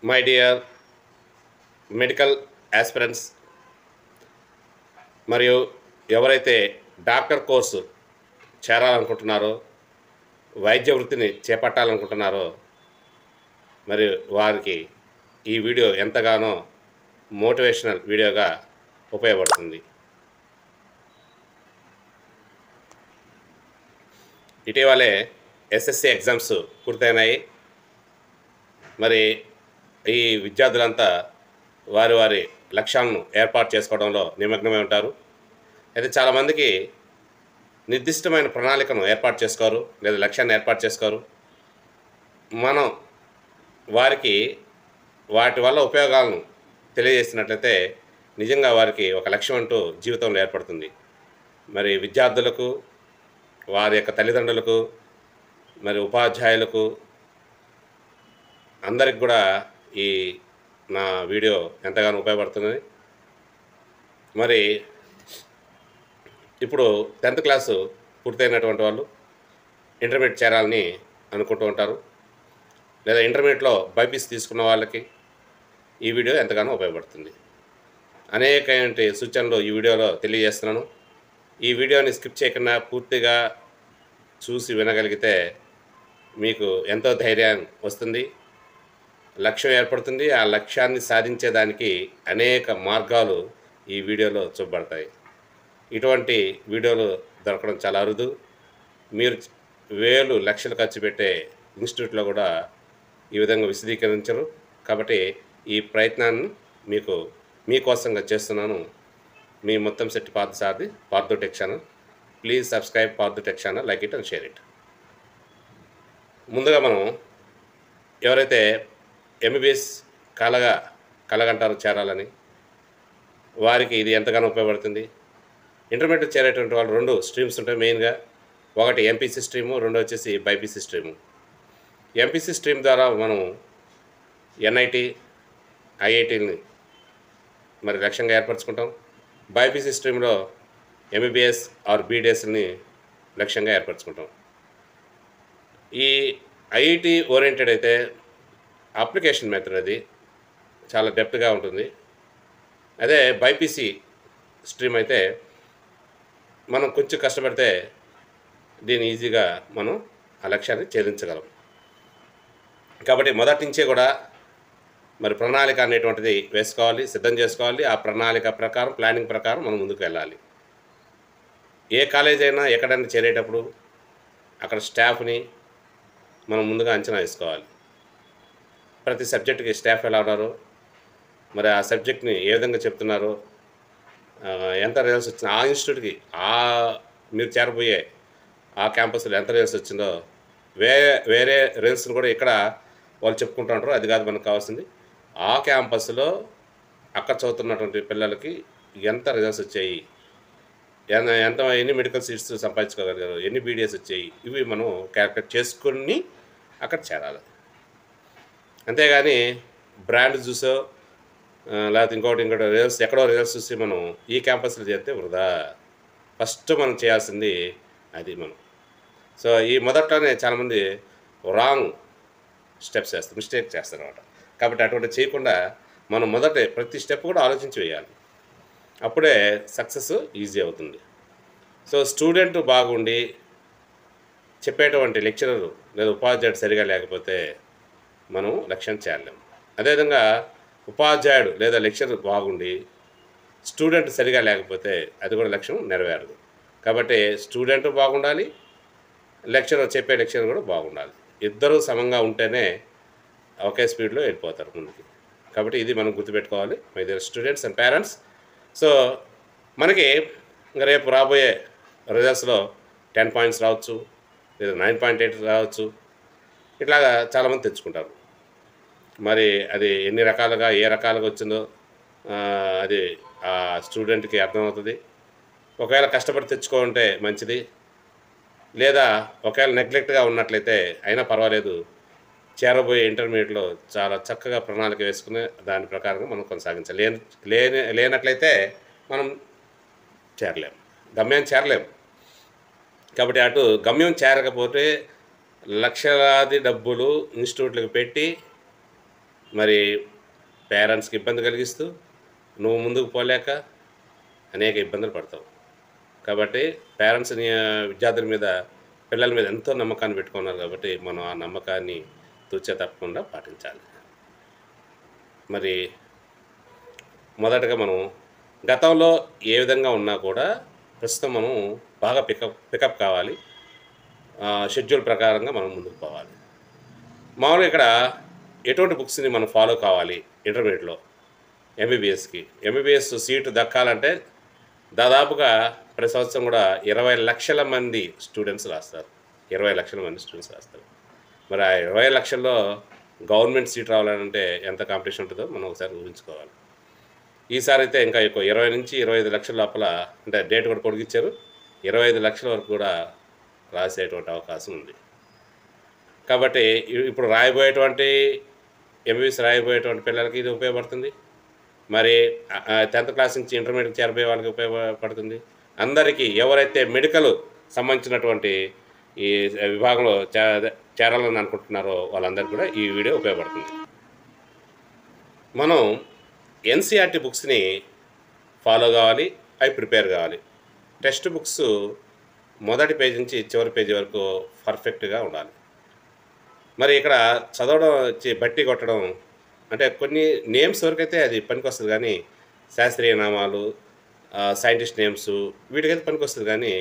My dear medical aspirants మరియు ఎవరైతే doctor course చేరాలనుకుంటున్నారో వైద్య వృత్తిని చేపట్టాలనుకుంటున్నారో మరి వారికి ఈ వీడియో ఎంతగానో మోటివేషనల్ వీడియోగా ఉపయోగపడుతుంది. ఇటీవలే ఎస్ఎస్సి ఎగ్జామ్స్ పూర్తయినాయి. మరి ఈ విద్యార్థులంతా వారి వారి లక్ష్యాలను ఏర్పాటు చేసుకోవడంలో నిమగ్నమై ఉంటారు. అయితే చాలామందికి నిర్దిష్టమైన ప్రణాళికను ఏర్పాటు చేసుకోరు, లేదా లక్ష్యాన్ని ఏర్పాటు చేసుకోరు. మనం వారికి వాటి వల్ల ఉపయోగాలను తెలియజేసినట్లయితే నిజంగా వారికి ఒక లక్ష్యం అంటూ జీవితంలో ఏర్పడుతుంది. మరి విద్యార్థులకు, వారి యొక్క తల్లిదండ్రులకు, మరి ఉపాధ్యాయులకు అందరికి కూడా ఈ నా వీడియో ఎంతగానో ఉపయోగపడుతుంది. మరి ఇప్పుడు 10th క్లాసు పూర్తయినటువంటి వాళ్ళు ఇంటర్మీడియట్ చేరాలని అనుకుంటూ ఉంటారు, లేదా ఇంటర్మీడియట్లో బైపీసీ తీసుకున్న వాళ్ళకి ఈ వీడియో ఎంతగానో ఉపయోగపడుతుంది. అనేకమైన సూచనలు ఈ వీడియోలో తెలియజేస్తున్నాను. ఈ వీడియోని స్కిప్ చేయకుండా పూర్తిగా చూసి వినగలిగితే మీకు ఎంతో ధైర్యం వస్తుంది, లక్ష్యం ఏర్పడుతుంది. ఆ లక్ష్యాన్ని సాధించేదానికి అనేక మార్గాలు ఈ వీడియోలో చూపబడతాయి. ఇటువంటి వీడియోలు దొరకడం చాలా అరుదు. మీరు వేలు లక్షలు ఖర్చు పెట్టే ఇన్స్టిట్యూట్లో కూడా ఈ విధంగా విశదీకరించరు. కాబట్టి ఈ ప్రయత్నాన్ని మీకోసంగా చేస్తున్నాను. మీ Muthamsetti Parthasarathi, Partho tech channel. Please subscribe Partho tech channel, like it and share it. ముందుగా మనం ఎవరైతే ఎంబీబీఎస్ కలగంటారో చేరాలని, వారికి ఇది ఎంతగానో ఉపయోగపడుతుంది. ఇంటర్మీడియట్ చేరేటువంటి వాళ్ళు 2 స్ట్రీమ్స్ ఉంటాయి మెయిన్గా. ఒకటి ఎంపీసీ స్ట్రీము, రెండో వచ్చేసి బైపీసీ స్ట్రీము. ఎంపీసీ స్ట్రీమ్ ద్వారా మనం ఎన్ఐటి, ఐఐటీని మరి లక్ష్యంగా ఏర్పరచుకుంటాం. బైపీసీ స్ట్రీమ్లో ఎంబీబీఎస్ ఆర్ బీడీఎస్ని లక్ష్యంగా ఏర్పరచుకుంటాం. ఈ ఐఐటి ఓరియంటెడ్ అయితే అప్లికేషన్ మెథడ్ అది చాలా డెప్త్గా ఉంటుంది. అదే బైపీసీ స్ట్రీమ్ అయితే మనం కొంచెం కష్టపడితే దీన్ని ఈజీగా మనం ఆ లక్ష్యాన్ని ఛేదించగలం. కాబట్టి మొదటి నుంచే కూడా మరి ప్రణాళిక అనేటువంటిది వేసుకోవాలి, సిద్ధం చేసుకోవాలి. ఆ ప్రణాళిక ప్రకారం, ప్లానింగ్ ప్రకారం మనం ముందుకు వెళ్ళాలి. ఏ కాలేజ్ అయినా ఎక్కడైనా చేరేటప్పుడు అక్కడ స్టాఫ్ని మనం ముందుగా అంచనా వేసుకోవాలి. ప్రతి సబ్జెక్టుకి స్టాఫ్ ఎలా ఉన్నారో, మరి ఆ సబ్జెక్ట్ని ఏ విధంగా చెప్తున్నారో, ఎంత రిజల్ట్స్ వచ్చిందో, ఆ ఇన్స్టిట్యూట్కి మీరు చేరబోయే ఆ క్యాంపస్లో ఎంత రిజల్ట్స్ వచ్చిందో, వేరే రిజల్ట్స్ని కూడా ఇక్కడ వాళ్ళు చెప్పుకుంటూ ఉంటారు. అది కాదు మనకు కావాల్సింది. ఆ క్యాంపస్లో అక్కడ చదువుతున్నటువంటి పిల్లలకి ఎంత రిజల్ట్స్ వచ్చాయి, ఎన్ని మెడికల్ సీట్స్ సంపాదించుకోగలిగారు, ఎన్ని బీడీఎస్ వచ్చాయి, ఇవి మనం క్యాల్కులేట్ చేసుకుని అక్కడ చేరాలి. అంతేగాని బ్రాండ్ చూసో లేకపోతే ఇంకోటి రిజల్ట్స్ ఎక్కడో రిజల్ట్స్ చూసి మనం ఈ క్యాంపస్లో చేరితే వృధా. ఫస్ట్ మనం చేయాల్సింది అది మనం. సో ఈ మొదట్లోనే చాలామంది రాంగ్ స్టెప్స్ మిస్టేక్ చేస్తారు అన్నమాట. కాబట్టి అటువంటి చేయకుండా మనం మొదట ప్రతి స్టెప్ కూడా ఆలోచించి వేయాలి. అప్పుడే సక్సెస్ ఈజీ అవుతుంది. సో స్టూడెంట్ బాగుండి చెప్పేటువంటి లెక్చరర్ లేదా ఉపాధ్యాయుడు సరిగా లేకపోతే మనం లక్ష్యం చేరలేము. అదేవిధంగా ఉపాధ్యాయుడు లేదా లెక్చరర్ బాగుండి స్టూడెంట్ సరిగా లేకపోతే అది కూడా లక్ష్యం నెరవేరదు. కాబట్టి స్టూడెంట్ బాగుండాలి, చెప్పే లెక్చరర్ కూడా బాగుండాలి. ఇద్దరూ సమంగా ఉంటేనే ఒకే స్పీడ్లో వెళ్ళిపోతారు ముందుకి. కాబట్టి ఇది మనం గుర్తుపెట్టుకోవాలి my dear students and parents. So మనకి రేపు రాబోయే రిజల్ట్స్లో 10 పాయింట్స్ రావచ్చు, లేదా 9.8 రావచ్చు. ఇట్లాగా చాలామంది తెచ్చుకుంటారు. మరి అది ఎన్ని రకాలుగా ఏ రకాలుగా వచ్చిందో అది ఆ స్టూడెంట్కి అర్థమవుతుంది. ఒకవేళ కష్టపడి తెచ్చుకుంటే మంచిది, లేదా ఒకవేళ నెగ్లెక్ట్గా ఉన్నట్లయితే అయినా పర్వాలేదు, చేరబోయే ఇంటర్మీడియట్లో చాలా చక్కగా ప్రణాళిక వేసుకుని దాని ప్రకారంగా మనం కొనసాగించాలి. లేనట్లయితే మనం గమ్యం చేరలేము. కాబట్టి అటు గమ్యం చేరకపోతే లక్షలాది డబ్బులు ఇన్స్టిట్యూట్లకు పెట్టి మరి పేరెంట్స్కి ఇబ్బంది కలిగిస్తూ నువ్వు ముందుకు పోలేక అనేక ఇబ్బందులు పడతావు. కాబట్టి పేరెంట్స్‌ని విద్యార్థుల మీద, పిల్లల మీద ఎంతో నమ్మకాన్ని పెట్టుకున్నారు కాబట్టి మనం ఆ నమ్మకాన్ని తూచా తప్పకుండా పాటించాలి. మరి మొదటగా మనం గతంలో ఏ విధంగా ఉన్నా కూడా ప్రస్తుతం మనం బాగా పికప్ కావాలి. షెడ్యూల్ ప్రకారంగా మనం ముందుకు పోవాలి. మామూలుగా ఇక్కడ ఎటువంటి బుక్స్‌ని మనం ఫాలో కావాలి ఇంటర్మీడియేట్‌లో ఎంబీబీఎస్‌కి. ఎంబీబీఎస్ సీటు దక్కాలంటే దాదాపుగా ప్రతి సంవత్సరం కూడా 20,00,000 మంది స్టూడెంట్స్ రాస్తారు. 20,00,000 మంది స్టూడెంట్స్ రాస్తారు. మరి ఆ 20,00,000లో గవర్నమెంట్ సీట్ రావాలంటే ఎంత కాంపిటీషన్ ఉంటుందో మనం ఒకసారి ఊహించుకోవాలి. ఈసారి అయితే ఇంకా ఎక్కువ 20-25 లక్షల లోపల, అంటే డేట్ కూడా పొడిగించారు. 25 లక్షల వరకు కూడా రాసేటువంటి అవకాశం ఉంది. కాబట్టి ఇప్పుడు రాయబోయేటువంటి ఎంబీబీఎస్ రాయబోయేటువంటి పిల్లలకి ఇది ఉపయోగపడుతుంది. మరి 10th క్లాస్ నుంచి ఇంటర్మీడియట్ చేరబోయే వాళ్ళకి ఉపయోగపడుతుంది. అందరికీ ఎవరైతే మెడికల్ సంబంధించినటువంటి ఈ విభాగంలో చేరాలని అనుకుంటున్నారో వాళ్ళందరికీ కూడా ఈ వీడియో ఉపయోగపడుతుంది. మనం ఎన్సీఆర్టీ బుక్స్ని ఫాలో కావాలి, అవి ప్రిపేర్ కావాలి. టెక్స్ట్ బుక్స్ మొదటి పేజీ నుంచి చివరి పేజీ వరకు పర్ఫెక్ట్గా ఉండాలి. మరి ఇక్కడ చదవడం వచ్చి బట్టి కొట్టడం అంటే కొన్ని నేమ్స్ వరకైతే అది పనికొస్తుంది, కానీ శాస్త్రీయ నామాలు, సైంటిస్ట్ నేమ్స్ వీటికైతే పనికొస్తుంది, కానీ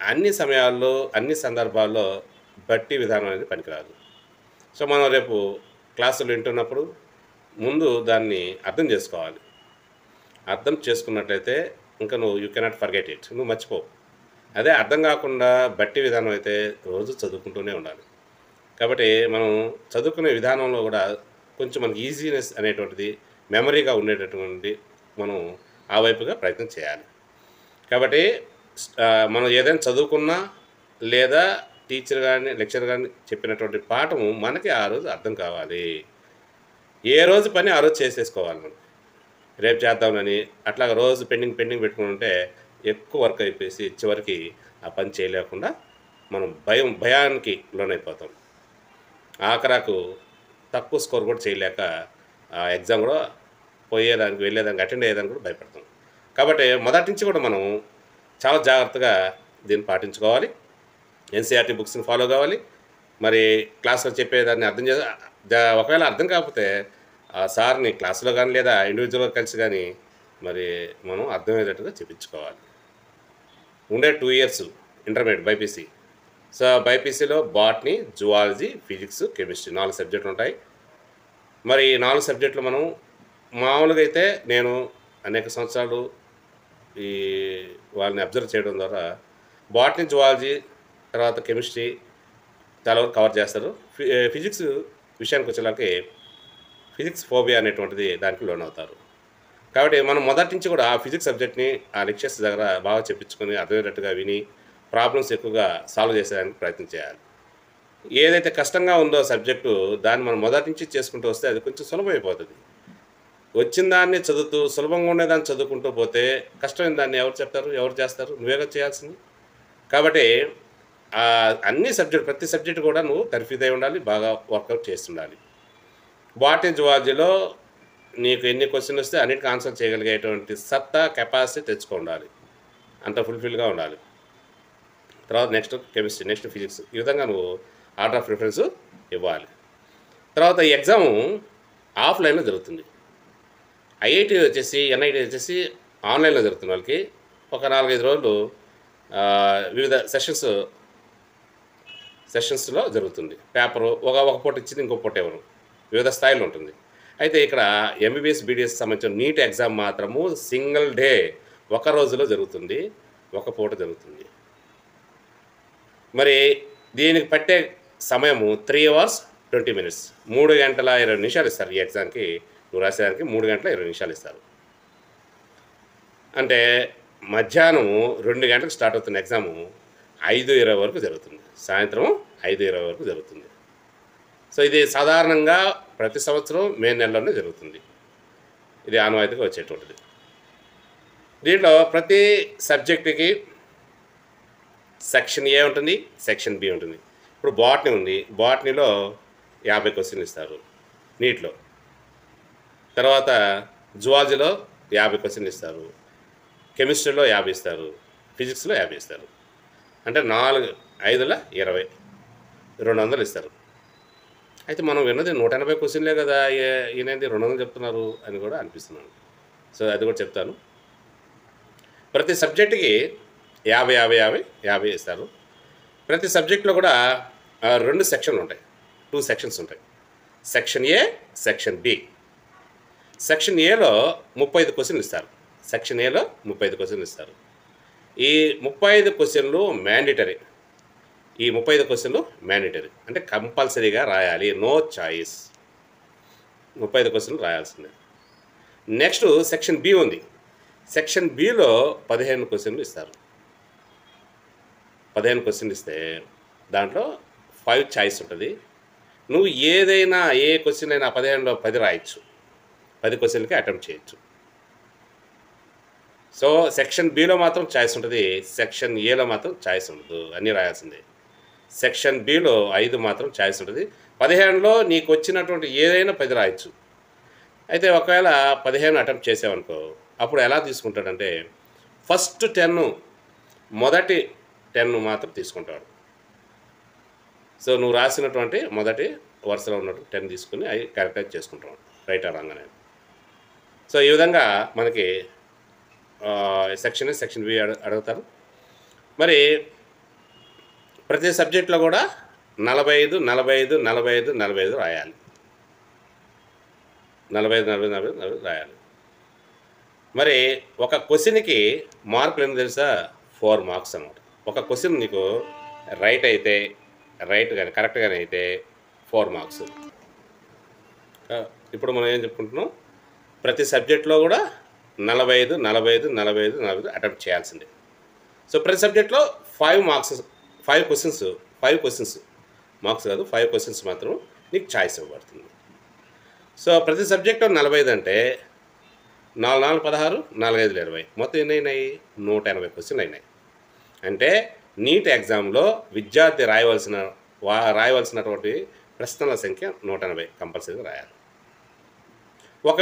అన్ని సమయాల్లో అన్ని సందర్భాల్లో బట్టి విధానం అనేది పనికిరాదు. సో మనం రేపు క్లాసులు వింటున్నప్పుడు ముందు దాన్ని అర్థం చేసుకోవాలి. అర్థం చేసుకున్నట్లయితే ఇంకా యూ కెనాట్ ఫర్గెట్ ఇట్, నువ్వు మర్చిపోవు. అదే అర్థం కాకుండా బట్టి విధానం అయితే రోజు చదువుకుంటూనే ఉండాలి. కాబట్టి మనం చదువుకునే విధానంలో కూడా కొంచెం మనకి ఈజీనెస్ అనేటువంటిది, మెమరీగా ఉండేటటువంటి మనం ఆ వైపుగా ప్రయత్నం చేయాలి. కాబట్టి మనం ఏదైనా చదువుకున్నా లేదా టీచర్ కానీ లెక్చర్ కానీ చెప్పినటువంటి పాఠము మనకి ఆ రోజు అర్థం కావాలి. ఏ రోజు పని ఆ రోజు చేసేసుకోవాలి. మనం రేపు చేద్దామని అట్లాగా రోజు పెండింగ్ పెట్టుకుని ఉంటే ఎక్కువ వర్క్ అయిపోయి చివరికి ఆ పని చేయలేకుండా మనం భయానికి లోనైపోతాం. ఆఖరాకు తక్కువ స్కోర్ కూడా చేయలేక ఆ ఎగ్జామ్ కూడా వెళ్ళేదానికి అటెండ్ అయ్యేదానికి కూడా భయపడతాం. కాబట్టి మొదటి నుంచి కూడా మనం చాలా జాగ్రత్తగా దీన్ని పాటించుకోవాలి. ఎన్సీఆర్టీ బుక్స్ని ఫాలో కావాలి. మరి క్లాస్లో చెప్పేదాన్ని అర్థం ఒకవేళ అర్థం కాకపోతే ఆ సార్ని క్లాసులో కానీ లేదా ఇండివిజువల్గా కలిసి కానీ మరి మనం అర్థమయ్యేటట్టుగా చెప్పించుకోవాలి. ఉండే 2 years ఇంటర్మీడియట్ బైపీసీ. సో బైపీసీలో బాటనీ, జువాలజీ, ఫిజిక్స్, కెమిస్ట్రీ 4 సబ్జెక్టులు ఉంటాయి. మరి ఈ 4 సబ్జెక్టులు మనం మామూలుగా అయితే నేను అనేక సంవత్సరాలు ఈ వాళ్ళని అబ్జర్వ్ చేయడం ద్వారా బాటనీ, జువాలజీ, తర్వాత కెమిస్ట్రీ చాలా వరకు కవర్ చేస్తారు. ఫిజిక్స్ విషయానికి వచ్చేలాకి ఫిజిక్స్ ఫోబియా అనేటువంటిది దానికి లోన్ అవుతారు. కాబట్టి మనం మొదటి నుంచి కూడా ఆ ఫిజిక్స్ సబ్జెక్ట్ని ఆ లెక్చర్స్ దగ్గర బాగా చెప్పించుకొని అర్థమయ్యేటట్టుగా విని ప్రాబ్లమ్స్ ఎక్కువగా సాల్వ్ చేసేదానికి ప్రయత్నం చేయాలి. ఏదైతే కష్టంగా ఉందో సబ్జెక్టు దాన్ని మనం మొదటి నుంచి చేసుకుంటూ వస్తే అది కొంచెం సులభమైపోతుంది. వచ్చిన దాన్ని చదువుతూ సులభంగా ఉండేదాన్ని చదువుకుంటూ పోతే కష్టమైన దాన్ని ఎవరు చెప్తారు, ఎవరు చేస్తారు? నువ్వేగా చేయాల్సింది. కాబట్టి అన్ని సబ్జెక్టు ప్రతి సబ్జెక్టు కూడా నువ్వు తర్ఫీదై ఉండాలి, బాగా వర్కౌట్ చేస్తుండాలి. బాటనీ, జువాలజీలో నీకు ఎన్ని క్వశ్చన్లు వస్తే అన్నిటికీ ఆన్సర్ చేయగలిగేటువంటి సత్తా, కెపాసిటీ తెచ్చుకో ఉండాలి. అంత ఫుల్ఫిల్గా ఉండాలి. తర్వాత నెక్స్ట్ కెమిస్ట్రీ, నెక్స్ట్ ఫిజిక్స్, ఈ విధంగా నువ్వు ఆర్డర్ ఆఫ్ ప్రిఫరెన్స్ ఇవ్వాలి. తర్వాత ఈ ఎగ్జాము ఆఫ్లైన్లో జరుగుతుంది. ఐఐటి వచ్చేసి, ఎన్ఐటి వచ్చేసి ఆన్లైన్లో జరుగుతుంది. వాళ్ళకి ఒక 4-5 రోజులు వివిధ సెషన్స్లో జరుగుతుంది. పేపరు ఒక పూట ఇచ్చింది, ఇంకో పూట ఎవరు, వివిధ స్థాయిలో ఉంటుంది. అయితే ఇక్కడ ఎంబీబీఎస్, బీడీఎస్ సంబంధించిన నీట్ ఎగ్జామ్ మాత్రము సింగిల్ డే, ఒక రోజులో జరుగుతుంది, ఒక పూట జరుగుతుంది. మరి దీనికి పట్టే సమయము 3 hours 20 minutes, 3 గంటల 20 నిమిషాలు ఇస్తారు. ఈ ఎగ్జామ్కి నువ్వు రాసేదానికి 3 గంటల 20 నిమిషాలు ఇస్తారు. అంటే మధ్యాహ్నం 2 గంటలకు స్టార్ట్ అవుతున్న ఎగ్జాము 5:20 వరకు జరుగుతుంది. సాయంత్రం 5:20 వరకు జరుగుతుంది. సో ఇది సాధారణంగా ప్రతి సంవత్సరం మే నెలలోనే జరుగుతుంది. ఇది ఆనవాయితీగా వచ్చేటువంటిది. దీంట్లో ప్రతి సబ్జెక్టుకి సెక్షన్ ఏ ఉంటుంది, సెక్షన్ బి ఉంటుంది. ఇప్పుడు బాటనీ ఉంది. బాటనీలో 50 క్వశ్చన్లు ఇస్తారు నీట్లో. తర్వాత జువాలజీలో 50 క్వశ్చన్లు ఇస్తారు, కెమిస్ట్రీలో 50 ఇస్తారు, ఫిజిక్స్లో 50 ఇస్తారు. అంటే 4 5ల 20 200 ఇస్తారు. అయితే మనం విన్నది 180 క్వశ్చన్లే కదా, ఈయనేంది 200 చెప్తున్నారు అని కూడా అనిపిస్తున్నాను. సో అది కూడా చెప్తాను. ప్రతి సబ్జెక్టుకి 50 50 50 50 ఇస్తారు. ప్రతి సబ్జెక్టులో కూడా 2 సెక్షన్లు ఉంటాయి, 2 సెక్షన్స్ ఉంటాయి. Section A, section B. Section ఏలో 35 క్వశ్చన్లు ఇస్తారు. సెక్షన్ ఏలో 35 క్వశ్చన్లు ఇస్తారు. ఈ 35 క్వశ్చన్లు మ్యాండేటరీ. ఈ 35 క్వశ్చన్లు మ్యాండేటరీ అంటే కంపల్సరీగా రాయాలి, నో చాయిస్. 35 క్వశ్చన్లు రాయాల్సిందే. నెక్స్ట్ సెక్షన్ బి ఉంది. సెక్షన్ బిలో 15 క్వశ్చన్లు ఇస్తారు. 15 క్వశ్చన్లు ఇస్తే దాంట్లో 5 చాయిస్ ఉంటుంది. నువ్వు ఏదైనా ఏ క్వశ్చన్ అయినా 15లో 10 రాయొచ్చు, 10 క్వశ్చన్లకి అటెంప్ట్ చేయొచ్చు. సో సెక్షన్ బిలో మాత్రం చాయిస్ ఉంటుంది, సెక్షన్ ఏలో మాత్రం చాయిస్ ఉండదు, అన్నీ రాయాల్సిందే. సెక్షన్ బిలో 5 మాత్రం చాయిస్ ఉంటుంది. 15లో నీకు వచ్చినటువంటి ఏదైనా 10 రాయొచ్చు. అయితే ఒకవేళ 15 అటెంప్ట్ చేసావనుకో, అప్పుడు ఎలా తీసుకుంటాడంటే ఫస్ట్ 10 మొదటి 10 మాత్రం తీసుకుంటాడు. సో నువ్వు రాసినటువంటి మొదటి వరుసలో ఉన్నట్టు 10 తీసుకుని అవి క్యారెక్టరైజ్ చేసుకుంటాడు, రైట్ ఆర్ రాంగ్ అనేది. సో ఈ విధంగా మనకి సెక్షన్ ఏ, సెక్షన్ బి అడుగుతారు. మరి ప్రతి సబ్జెక్ట్లో కూడా 45 45 45 45 రాయాలి. 45 40 40 40 రాయాలి. మరి ఒక క్వశ్చన్కి మార్కులు ఏంటి తెలుసా? 4 మార్క్స్ అన్నమాట. ఒక క్వశ్చన్ నీకు రైట్ అయితే, రైట్ కానీ కరెక్ట్గానే అయితే 4 మార్క్స్. ఇప్పుడు మనం ఏం చెప్పుకుంటున్నాం, ప్రతి సబ్జెక్ట్లో కూడా 45 45 45 40 అటెంప్ట్ చేయాల్సిందే. సో ప్రతి సబ్జెక్ట్లో 5 మార్క్స్, 5 క్వశ్చన్స్ మార్క్స్ కాదు, 5 క్వశ్చన్స్ మాత్రం నీకు ఛాయిస్ ఇవ్వబడుతుంది. సో ప్రతి సబ్జెక్టు 45 అంటే 4 4 16 4 5 20 మొత్తం ఎన్ని అయినాయి? 180 క్వశ్చన్లు అయినాయి. అంటే నీట్ ఎగ్జామ్లో విద్యార్థి రాయవలసినటువంటి ప్రశ్నల సంఖ్య 180 కంపల్సరీగా రాయాలి. ఒక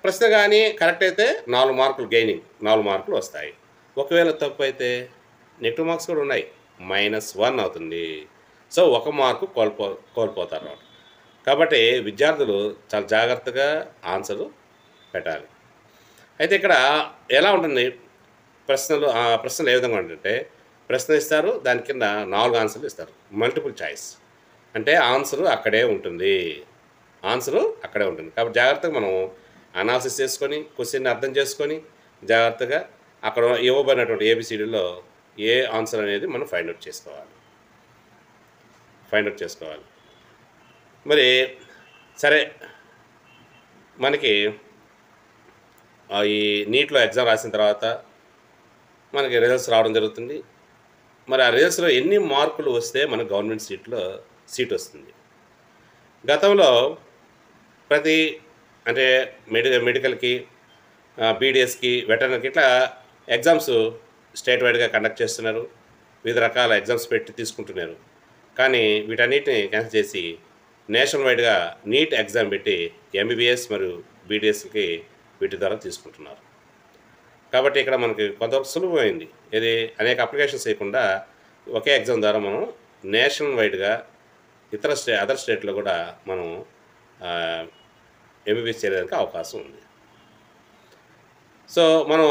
ప్రశ్న కానీ కరెక్ట్ అయితే 4 మార్కులు గెయినింగ్, 4 మార్కులు వస్తాయి. ఒకవేళ తప్పు అయితే నెగిటివ్ మార్క్స్ కూడా ఉన్నాయి, -1 అవుతుంది. సో 1 మార్కు కోల్పోతారు. కాబట్టి విద్యార్థులు చాలా జాగ్రత్తగా ఆన్సర్ పెట్టాలి. అయితే ఇక్కడ ఎలా ఉంటుంది ప్రశ్నలు ఏ విధంగా ఉంటుందంటే, ప్రశ్న ఇస్తారు, దాని కింద 4 ఆన్సర్లు ఇస్తారు, మల్టిపుల్ చాయిస్. అంటే ఆన్సరు అక్కడే ఉంటుంది, కాబట్టి జాగ్రత్తగా మనం అనాలిసిస్ చేసుకొని, క్వశ్చన్ని అర్థం చేసుకొని, జాగ్రత్తగా అక్కడ ఇవ్వబడినటువంటి ఏబిసిడీలో ఏ ఆన్సర్ అనేది మనం ఫైండ్ అవుట్ చేసుకోవాలి. మరి సరే, మనకి ఈ నీట్లో ఎగ్జామ్ రాసిన తర్వాత మనకి రిజల్ట్స్ రావడం జరుగుతుంది. మరి ఆ రిజల్ట్స్లో ఎన్ని మార్కులు వస్తే మనకు గవర్నమెంట్ సీట్ వస్తుంది. గతంలో ప్రతి అంటే మెడికల్కి, బీడిఎస్కి, వెటర్నరీకి ఇట్లా ఎగ్జామ్స్ స్టేట్ వైడ్గా కండక్ట్ చేస్తున్నారు, వివిధ రకాల ఎగ్జామ్స్ పెట్టి తీసుకుంటున్నారు. కానీ వీటన్నిటిని క్యాన్సిల్ చేసి నేషనల్ వైడ్గా నీట్ ఎగ్జామ్ పెట్టి ఎంబీబీఎస్ మరియు బీడిఎస్కి వీటి ద్వారా తీసుకుంటున్నారు. కాబట్టి ఇక్కడ మనకి కొంతవరకు సులభమైంది. ఇది అనేక అప్లికేషన్స్ చేయకుండా ఒకే ఎగ్జామ్ ద్వారా మనం నేషనల్ వైడ్గా అదర్ స్టేట్లో కూడా మనం ఎంబీబీఎస్ చేయడానికి అవకాశం ఉంది. సో మనం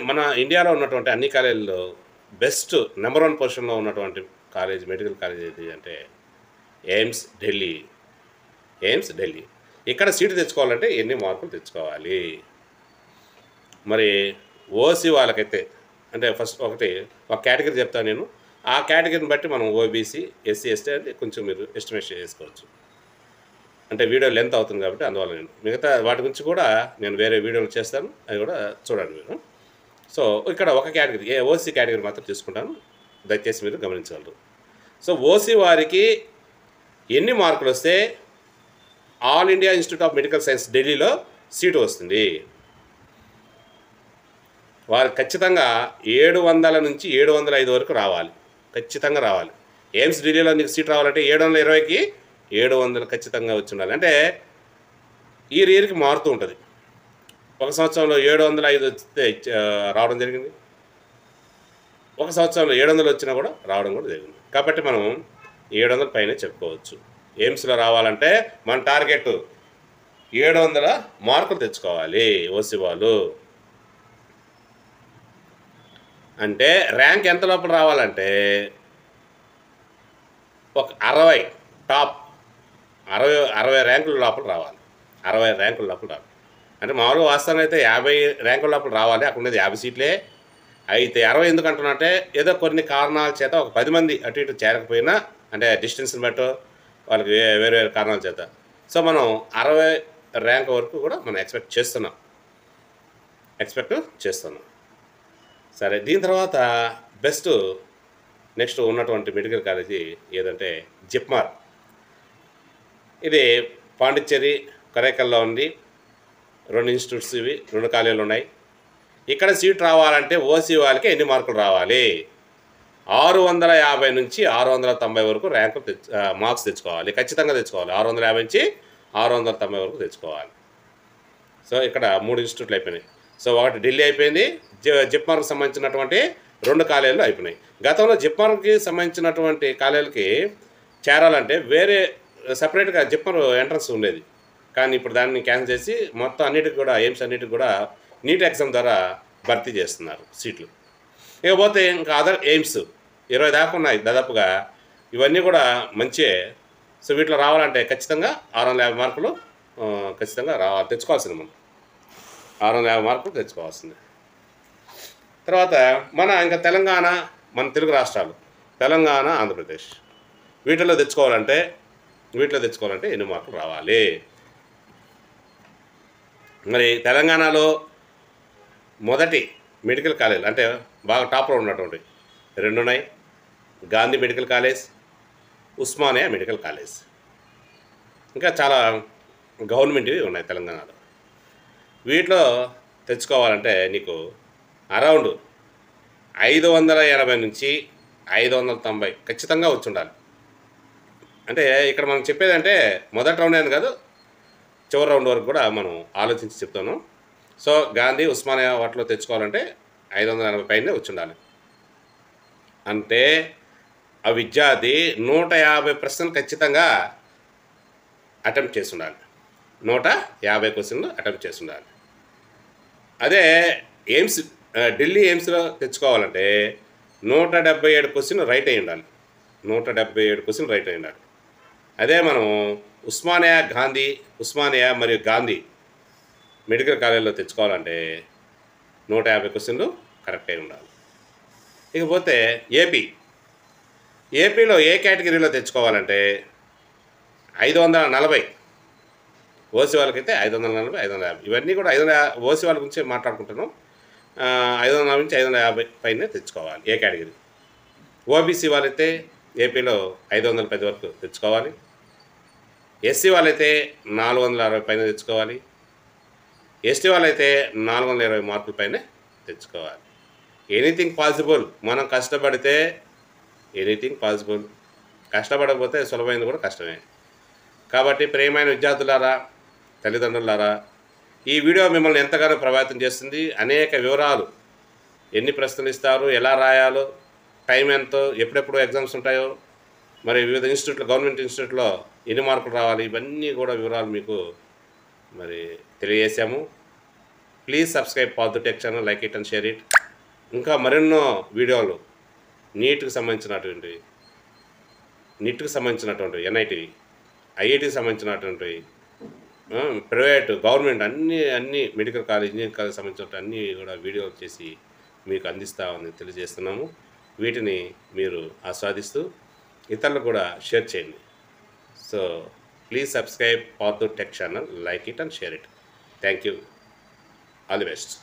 మన ఇండియాలో ఉన్నటువంటి అన్ని కాలేజీల్లో బెస్ట్ నెంబర్ 1 పొజిషన్లో ఉన్నటువంటి మెడికల్ కాలేజ్ ఏది అంటే ఎయిమ్స్ ఢిల్లీ. ఇక్కడ సీటు తెచ్చుకోవాలంటే ఎన్ని మార్కులు తెచ్చుకోవాలి? మరి ఓసీ వాళ్ళకైతే అంటే ఫస్ట్ ఒక కేటగిరీ చెప్తాను నేను. ఆ కేటగిరీని బట్టి మనం ఓబీసీ, ఎస్సీ, ఎస్టీ అంటే కొంచెం మీరు ఎస్టిమేట్ చేసుకోవచ్చు. అంటే వీడియో లెంత్ అవుతుంది కాబట్టి అందువల్ల నేను మిగతా వాటి గురించి కూడా నేను వేరే వీడియోలు చేస్తాను, అవి కూడా చూడండి మీరు. సో ఇక్కడ ఒక కేటగిరీ ఓసీ కేటగిరీ మాత్రం తీసుకుంటాను, దయచేసి మీరు గమనించగలరు. సో ఓసీ వారికి ఎన్ని మార్కులు వస్తే all India institute of medical science ఢిల్లీలో సీటు వస్తుంది? వారు ఖచ్చితంగా 700 నుంచి 705 వరకు రావాలి, ఖచ్చితంగా రావాలి. ఎయిమ్స్ ఢిల్లీలో నీకు సీట్ రావాలంటే 720కి 700 ఖచ్చితంగా వచ్చి ఉండాలి. అంటే ఈ ఇయర్కి మారుతూ ఉంటుంది, ఒక సంవత్సరంలో 705 వస్తే రావడం జరిగింది. ఒక సంవత్సరంలో 700 వచ్చినా కూడా రావడం కూడా జరిగింది. కాబట్టి మనం 700 పైనే చెప్పుకోవచ్చు. ఎయిమ్స్‌లో రావాలంటే మన టార్గెట్ 700 మార్కులు తెచ్చుకోవాలి ఓసీ వాళ్ళు. అంటే ర్యాంక్ ఎంత లోపల రావాలంటే ఒక 60 టాప్ 60 ర్యాంకుల లోపల రావాలి. 60 ర్యాంకుల లోపల రావాలి. అంటే మామూలుగా వాస్తవంగా అయితే 50 ర్యాంకుల లోపల రావాలి. అక్కడ ఉండేది 50 సీట్లే. అయితే 60 ఎందుకు అంటున్నానంటే ఏదో కొన్ని కారణాల చేత ఒక 10 మంది అటు ఇటు చేరకపోయినా, అంటే డిస్టెన్స్ని బట్టో వాళ్ళకి వేరే వేరే కారణాల చేత, సో మనం 60 ర్యాంక్ వరకు కూడా మనం ఎక్స్పెక్ట్ చేస్తున్నాం. సరే, దీని తర్వాత బెస్ట్ నెక్స్ట్ ఉన్నటువంటి మెడికల్ కాలేజీ ఏదంటే జిప్మార్. ఇది పాండిచ్చేరి కరైకల్లో ఉంది. 2 ఇన్స్టిట్యూట్స్ ఇవి, 2 కాలేజీలు ఉన్నాయి. ఇక్కడ సీట్ రావాలంటే ఓసీ వాళ్ళకి ఎన్ని మార్కులు రావాలి? 650 నుంచి 690 వరకు ర్యాంకులు మార్క్స్ తెచ్చుకోవాలి. ఖచ్చితంగా తెచ్చుకోవాలి. 650 నుంచి 690 వరకు తెచ్చుకోవాలి. సో ఇక్కడ 3 ఇన్స్టిట్యూట్లు అయిపోయినాయి. సో ఒకటి ఢిల్లీ అయిపోయింది. జిప్మార్కి సంబంధించినటువంటి 2 కాలేజీలు అయిపోయినాయి. గతంలో జిప్మార్కి సంబంధించినటువంటి కాలేజీలకి చేరాలంటే వేరే సపరేట్గా జిప్మార్ ఎంట్రన్స్ ఉండేది. కానీ ఇప్పుడు దాన్ని క్యాన్సిల్ చేసి మొత్తం అన్నిటికి కూడా ఎయిమ్స్ అన్నిటికి కూడా నీట్ ఎగ్జామ్ ద్వారా భర్తీ చేస్తున్నారు సీట్లు. ఇకపోతే ఇంకా అదర్ ఎయిమ్స్ 20 దాకా ఉన్నాయి దాదాపుగా. ఇవన్నీ కూడా మంచే. సో వీటిలో రావాలంటే ఖచ్చితంగా 650 మార్కులు ఖచ్చితంగా తెచ్చుకోవాల్సింది. మనం 650 మార్కులు తెచ్చుకోవాల్సింది. తర్వాత ఇంకా తెలంగాణ, మన తెలుగు రాష్ట్రాలు తెలంగాణ, ఆంధ్రప్రదేశ్ వీటిలో తెచ్చుకోవాలంటే ఎన్ని మార్కులు రావాలి? మరి తెలంగాణలో మొదటి మెడికల్ కాలేజ్ అంటే బాగా టాప్లో ఉన్నటువంటి 2 ఉన్నాయి. Gandhi medical college, Osmania medical college. ఇంకా చాలా గవర్నమెంట్వి ఉన్నాయి తెలంగాణలో. వీటిలో తెచ్చుకోవాలంటే నీకు అరౌండ్ 580 నుంచి 590 ఖచ్చితంగా వచ్చి ఉండాలి. అంటే ఇక్కడ మనం చెప్పేదంటే మొదటి రౌండ్ అని కాదు, చివరి రౌండ్ వరకు కూడా మనం ఆలోచించి చెప్తున్నాం. సో గాంధీ, ఉస్మానియా వాటిలో తెచ్చుకోవాలంటే 580 పైనే వచ్చి ఉండాలి. అంటే ఆ విద్యార్థి 150 ప్రశ్నలు ఖచ్చితంగా అటెంప్ట్ చేసి ఉండాలి. 150 క్వశ్చన్లు అటెంప్ట్ చేసి ఉండాలి. అదే ఎయిమ్స్ ఢిల్లీ ఎయిమ్స్లో తెచ్చుకోవాలంటే 177 క్వశ్చన్ రైట్ అయి ఉండాలి. 177 క్వశ్చన్ రైట్ అయి ఉండాలి. అదే మనం ఉస్మానియా మరియు గాంధీ మెడికల్ కాలేజీలో తెచ్చుకోవాలంటే 150 క్వశ్చన్లు కరెక్ట్ అయి ఉండాలి. ఇకపోతే ఏపీలో ఏ కేటగిరీలో తెచ్చుకోవాలంటే 540. ఓసీ వాళ్ళకైతే 540, 550. ఇవన్నీ కూడా 550 ఓసీ వాళ్ళ గురించి మాట్లాడుకుంటున్నాం. 540 నుంచి 550 పైన తెచ్చుకోవాలి ఏ కేటగిరీ. ఓబీసీ వాళ్ళైతే ఏపీలో 510 వరకు తెచ్చుకోవాలి. ఎస్సీ వాళ్ళైతే 460 పైన తెచ్చుకోవాలి. ఎస్టీ వాళ్ళైతే 420 మార్కుల పైన తెచ్చుకోవాలి. Anything possible. మనం కష్టపడితే ఎనీథింగ్ పాసిబుల్. కష్టపడకపోతే సులభమైనది కూడా కష్టమే. కాబట్టి ప్రియమైన విద్యార్థులారా, తల్లిదండ్రులారా, ఈ వీడియో మిమ్మల్ని ఎంతగానో ప్రభావితం చేస్తుంది. అనేక వివరాలు, ఎన్ని ప్రశ్నలు ఇస్తారు, ఎలా రాయాలో, టైం ఎంతో, ఎప్పుడెప్పుడు ఎగ్జామ్స్ ఉంటాయో, మరి వివిధ ఇన్స్టిట్యూట్లో, గవర్నమెంట్ ఇన్స్టిట్యూట్లో ఎన్ని మార్కులు రావాలి, ఇవన్నీ కూడా వివరాలు మీకు మరి తెలియజేశాము. Please subscribe path tech channel, like it and share it. ఇంకా మరెన్నో వీడియోలు నీట్కి సంబంధించినటువంటి ఎన్ఐటి, ఐఐటికి సంబంధించినటువంటి ప్రైవేట్, గవర్నమెంట్ అన్ని మెడికల్ కాలేజ్, ఇంజనీరింగ్ కాలేజ్ సంబంధించిన అన్నీ కూడా వీడియోలు చేసి మీకు అందిస్తామని తెలియజేస్తున్నాము. వీటిని మీరు ఆస్వాదిస్తూ ఇతరులకు కూడా షేర్ చేయండి. So please subscribe path tech channel, like it and share it. Thank you. All the best.